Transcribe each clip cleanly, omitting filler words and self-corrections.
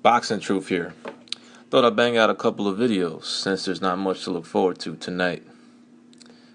Boxing Truth here. Thought I'd bang out a couple of videos since there's not much to look forward to tonight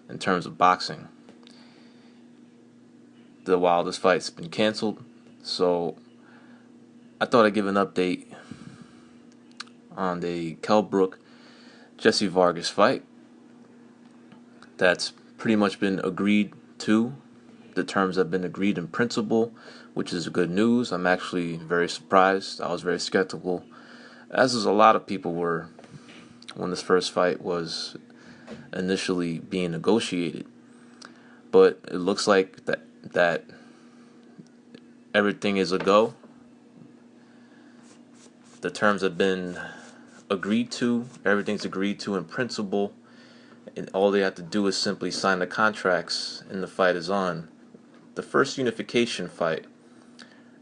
in terms of boxing. The wildest fight's been canceled, so I thought I'd give an update on the Kell Brook Jessie Vargas fight. That's pretty much been agreed to. The terms have been agreed in principle, which is good news. I'm actually very surprised. I was very skeptical, as is a lot of people were, when this first fight was initially being negotiated. But it looks like that everything is a go. The terms have been agreed to. Everything's agreed to in principle. And all they have to do is simply sign the contracts, and the fight is on. The first unification fight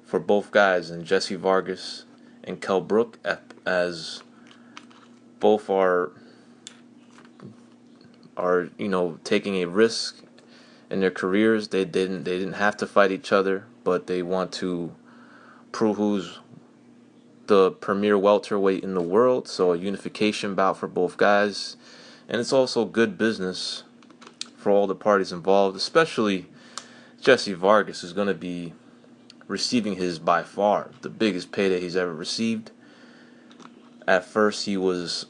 for both guys, and Jessie Vargas and Kell Brook, as both are taking a risk in their careers. They didn't have to fight each other, but they want to prove who's the premier welterweight in the world. So a unification bout for both guys, and it's also good business for all the parties involved, especially Jessie Vargas, is going to be receiving his, by far, the biggest payday he's ever received. At first, he was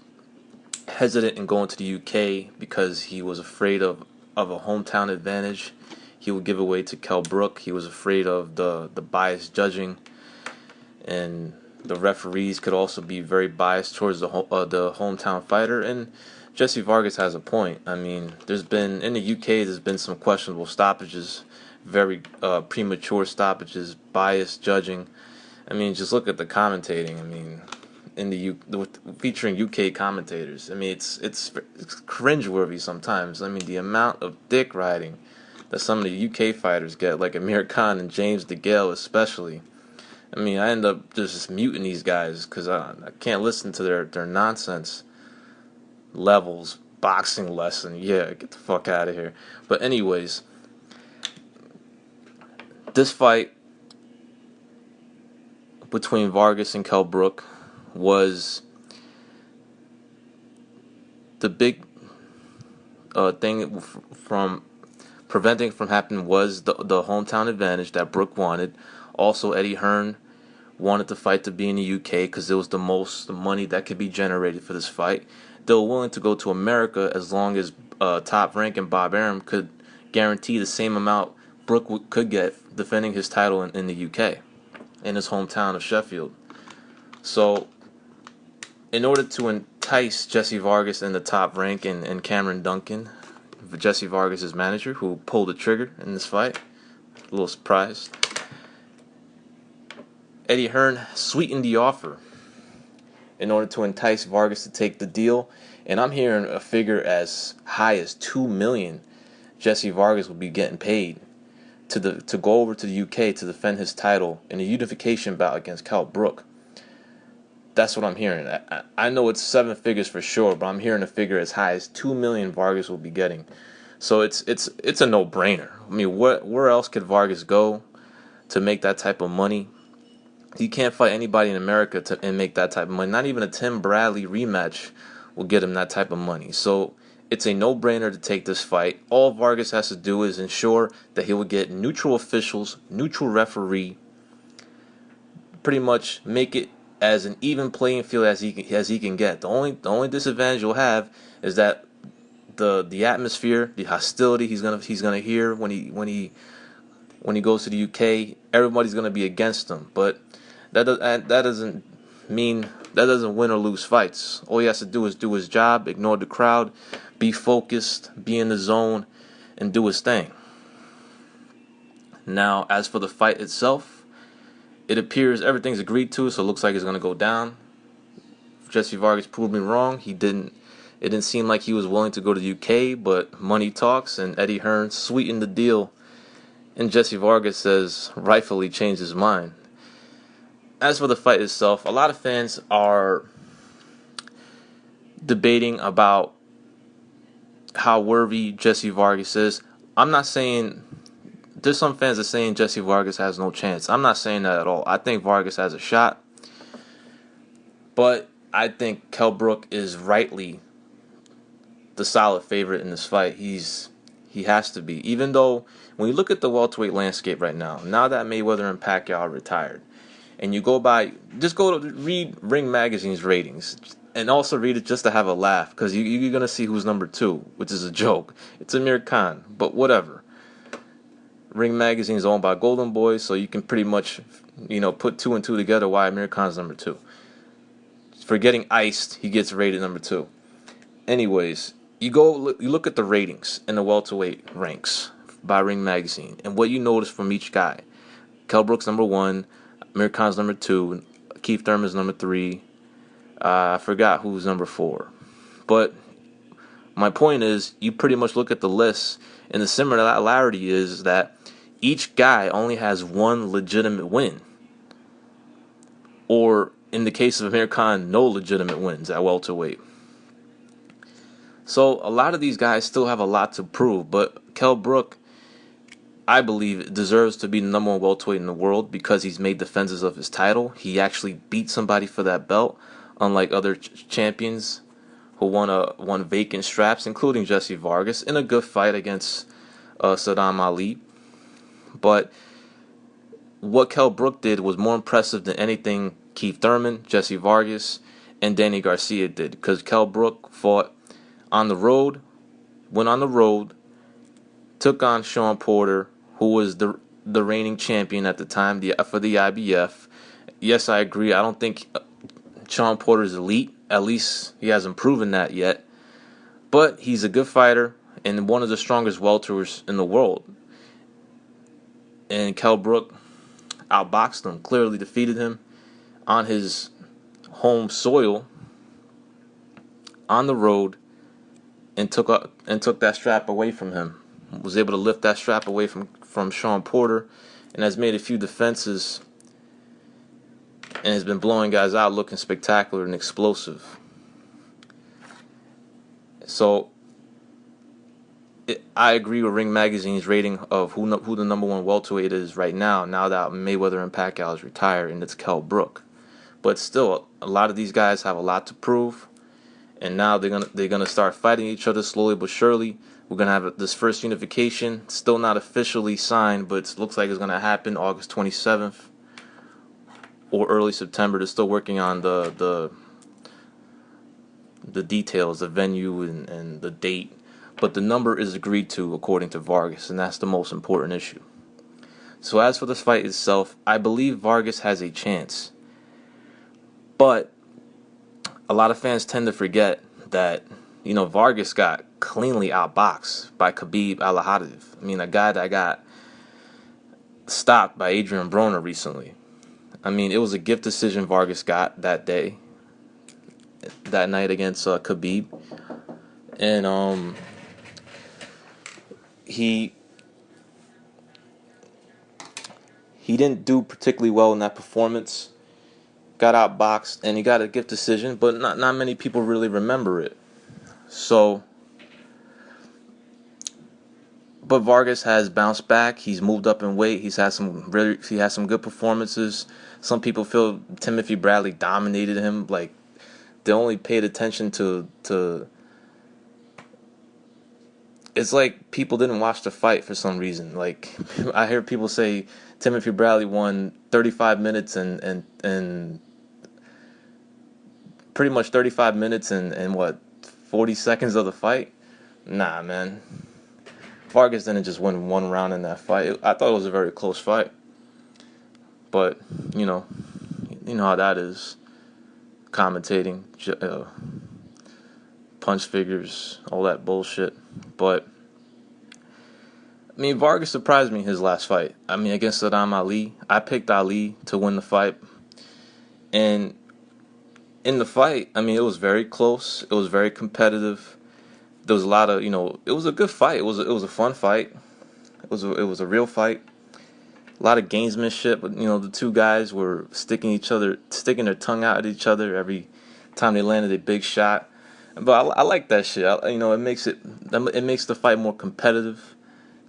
hesitant in going to the UK because he was afraid of a hometown advantage he would give away to Kell Brook. He was afraid of the biased judging, and the referees could also be very biased towards the hometown fighter. And Jessie Vargas has a point. I mean, in the UK, there's been some questionable stoppages, very premature stoppages, biased judging. I mean, just look at the commentating. I mean, featuring UK commentators. I mean, it's cringeworthy sometimes. I mean, the amount of dick riding that some of the UK fighters get, like Amir Khan and James DeGale especially. I mean, I end up just muting these guys because I can't listen to their nonsense. Levels, boxing lesson, yeah, get the fuck out of here. But anyways, this fight between Vargas and Kell Brook was the big thing from preventing from happening was the hometown advantage that Brook wanted. Also, Eddie Hearn wanted the fight to be in the UK because it was the most money that could be generated for this fight. They were willing to go to America as long as Top Rank and Bob Arum could guarantee the same amount Brook could get defending his title in the UK, in his hometown of Sheffield. So, in order to entice Jessie Vargas and the Top Rank and Cameron Duncan, Jessie Vargas' manager, who pulled the trigger in this fight, a little surprised, Eddie Hearn sweetened the offer in order to entice Vargas to take the deal. And I'm hearing a figure as high as $2 million Jessie Vargas will be getting paid to go over to the UK to defend his title in a unification bout against Kell Brook. That's what I'm hearing. I know it's 7 figures for sure, but I'm hearing a figure as high as $2 million Vargas will be getting. So it's a no-brainer. I mean, where else could Vargas go to make that type of money? He can't fight anybody in America and make that type of money. Not even a Tim Bradley rematch will get him that type of money. So it's a no-brainer to take this fight. All Vargas has to do is ensure that he will get neutral officials, neutral referee, pretty much make it as an even playing field as he can get. The only disadvantage you'll have is that the atmosphere, the hostility he's gonna hear when he goes to the UK. Everybody's gonna be against him, but that doesn't win or lose fights. All he has to do is do his job, ignore the crowd, be focused, be in the zone, and do his thing. Now, as for the fight itself, it appears everything's agreed to, so it looks like it's going to go down. Jessie Vargas proved me wrong. It didn't seem like he was willing to go to the UK, but money talks, and Eddie Hearn sweetened the deal, and Jessie Vargas has rightfully changed his mind. As for the fight itself, a lot of fans are debating about how worthy Jessie Vargas is. I'm not saying there's some fans that are saying Jessie Vargas has no chance. I'm not saying that at all. I think Vargas has a shot. But I think Kell Brook is rightly the solid favorite in this fight. He has to be. Even though when you look at the welterweight landscape right now that Mayweather and Pacquiao are retired, and you just go to read Ring Magazine's ratings, and also read it just to have a laugh, because you're gonna see who's number 2, which is a joke. It's Amir Khan, but whatever. Ring Magazine is owned by Golden Boy, so you can pretty much, put 2 and 2 together why Amir Khan's number 2. For getting iced, he gets rated number 2. Anyways, you look at the ratings in the welterweight ranks by Ring Magazine, and what you notice from each guy. Kell Brook's number 1, Amir Khan's number 2, Keith Thurman's number 3. I forgot who's number 4. But my point is, you pretty much look at the list, and the similarity is that each guy only has one legitimate win. Or, in the case of Amir Khan, no legitimate wins at welterweight. So, a lot of these guys still have a lot to prove, but Kell Brook, I believe, deserves to be the number 1 welterweight in the world because he's made defenses of his title. He actually beat somebody for that belt, unlike other champions who won vacant straps, including Jessie Vargas, in a good fight against Saddam Ali. But what Kell Brook did was more impressive than anything Keith Thurman, Jessie Vargas, and Danny Garcia did, because Kell Brook fought on the road, went on the road, took on Sean Porter, who was the reigning champion at the time for the IBF. Yes, I agree. I don't think Sean Porter is elite. At least he hasn't proven that yet. But he's a good fighter and one of the strongest welters in the world. And Kell Brook outboxed him, clearly defeated him on his home soil, on the road, and took that strap away from him. Was able to lift that strap away from Sean Porter, and has made a few defenses, and has been blowing guys out, looking spectacular and explosive. So I agree with Ring Magazine's rating of who the number 1 welterweight is right now that Mayweather and Pacquiao is retired, and it's Kell Brook. But still, a lot of these guys have a lot to prove, and now they're gonna start fighting each other slowly but surely. We're gonna have this first unification, still not officially signed, but it looks like it's gonna happen August 27th or early September. They're still working on the details, the venue and the date, but the number is agreed to according to Vargas, and that's the most important issue. So as for the fight itself, I believe Vargas has a chance, but a lot of fans tend to forget that Vargas got cleanly outboxed by Khabib Al-Haddad. I mean, a guy that got stopped by Adrian Broner recently. I mean, it was a gift decision Vargas got that night against Khabib, and he didn't do particularly well in that performance. Got outboxed, and he got a gift decision, but not many people really remember it. So, but Vargas has bounced back. He's moved up in weight. He has some good performances. Some people feel Timothy Bradley dominated him. Like, they only paid attention to. It's like people didn't watch the fight for some reason. Like, I hear people say Timothy Bradley won 35 minutes and pretty much 35 minutes and what, 40 seconds of the fight? Nah, man. Vargas didn't just win one round in that fight. I thought it was a very close fight. But, you know how that is. Commentating, punch figures, all that bullshit. But, I mean, Vargas surprised me his last fight. I mean, against Saddam Ali. I picked Ali to win the fight. And in the fight, I mean, it was very close. It was very competitive. There was a lot of, it was a good fight. It was a fun fight. It was a real fight. A lot of gamesmanship, but the two guys were sticking their tongue out at each other every time they landed a big shot. But I like that shit. It makes the fight more competitive.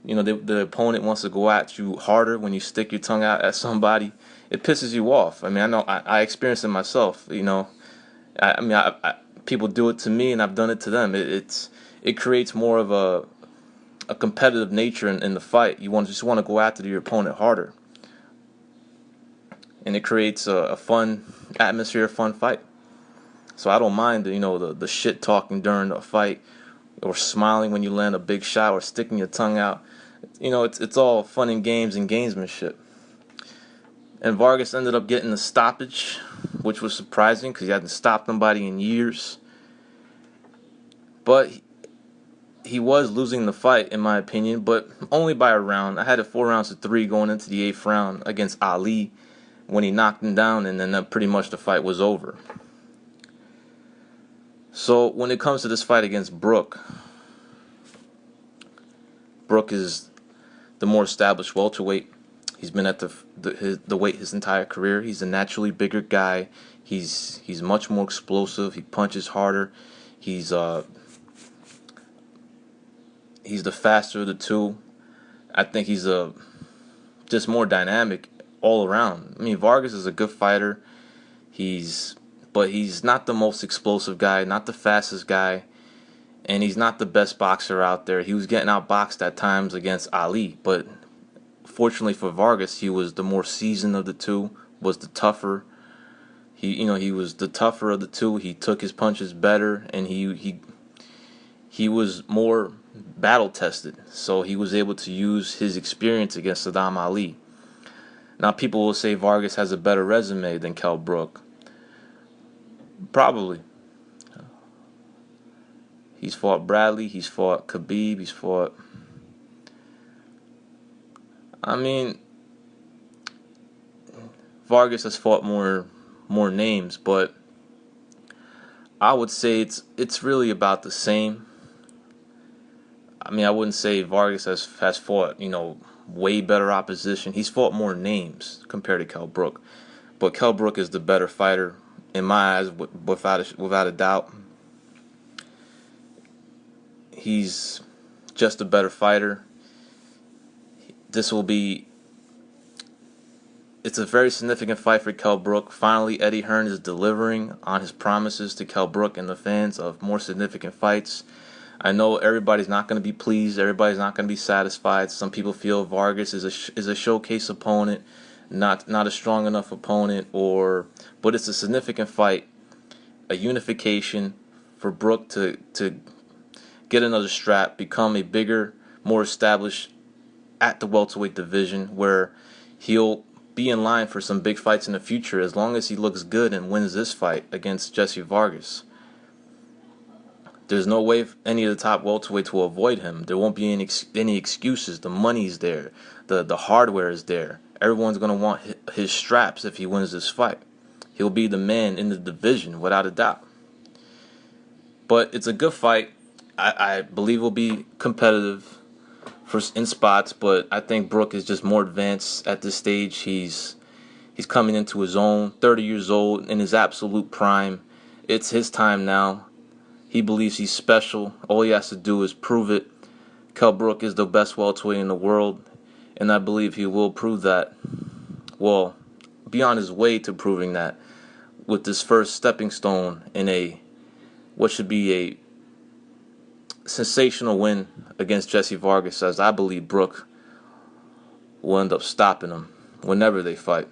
The opponent wants to go at you harder when you stick your tongue out at somebody. It pisses you off. I mean, I know I experienced it myself. People do it to me, and I've done it to them. It creates more of a competitive nature in the fight. You just want to go after your opponent harder, and it creates a fun atmosphere, a fun fight. So I don't mind, the shit talking during a fight, or smiling when you land a big shot, or sticking your tongue out. It's all fun and games and gamesmanship. And Vargas ended up getting the stoppage, which was surprising because he hadn't stopped nobody in years. But he was losing the fight, in my opinion, but only by a round. I had it 4 rounds to 3 going into the 8th round against Ali when he knocked him down, and then pretty much the fight was over. So when it comes to this fight against Brook is the more established welterweight. He's been at the weight his entire career. He's a naturally bigger guy. He's much more explosive. He punches harder. He's the faster of the two. I think he's just more dynamic all around. I mean, Vargas is a good fighter. But he's not the most explosive guy, not the fastest guy, and he's not the best boxer out there. He was getting outboxed at times against Ali, but fortunately for Vargas, he was the more seasoned of the two, was the tougher. He was the tougher of the two. He took his punches better, and he was more battle tested, so he was able to use his experience against Saddam Ali. Now, people will say Vargas has a better resume than Kell Brook. Probably. He's fought Bradley, he's fought Khabib, he's fought... Vargas has fought more names, but I would say it's really about the same. I wouldn't say Vargas has fought, way better opposition. He's fought more names compared to Kell Brook. But Kell Brook is the better fighter, in my eyes, without a doubt. He's just a better fighter. It's a very significant fight for Kell Brook. Finally, Eddie Hearn is delivering on his promises to Kell Brook and the fans of more significant fights. I know everybody's not going to be pleased. Everybody's not going to be satisfied. Some people feel Vargas is a showcase opponent, not a strong enough opponent, but it's a significant fight, a unification for Brook to get another strap, become a bigger, more established at the welterweight division, where he'll be in line for some big fights in the future as long as he looks good and wins this fight against Jessie Vargas. There's no way any of the top welterweights will avoid him. There won't be any excuses. The money's there. The hardware is there. Everyone's going to want his straps if he wins this fight. He'll be the man in the division, without a doubt. But it's a good fight. I believe it will be competitive in spots, but I think Brook is just more advanced at this stage. He's coming into his own, 30 years old, in his absolute prime. It's his time now. He believes he's special. All he has to do is prove it. Kell Brook is the best welterweight in the world, and I believe he will prove that. Well, be on his way to proving that with this first stepping stone in what should be a sensational win against Jessie Vargas, as I believe Brook will end up stopping him whenever they fight.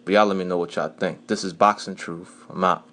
But y'all let me know what y'all think. This is Boxing Truth. I'm out.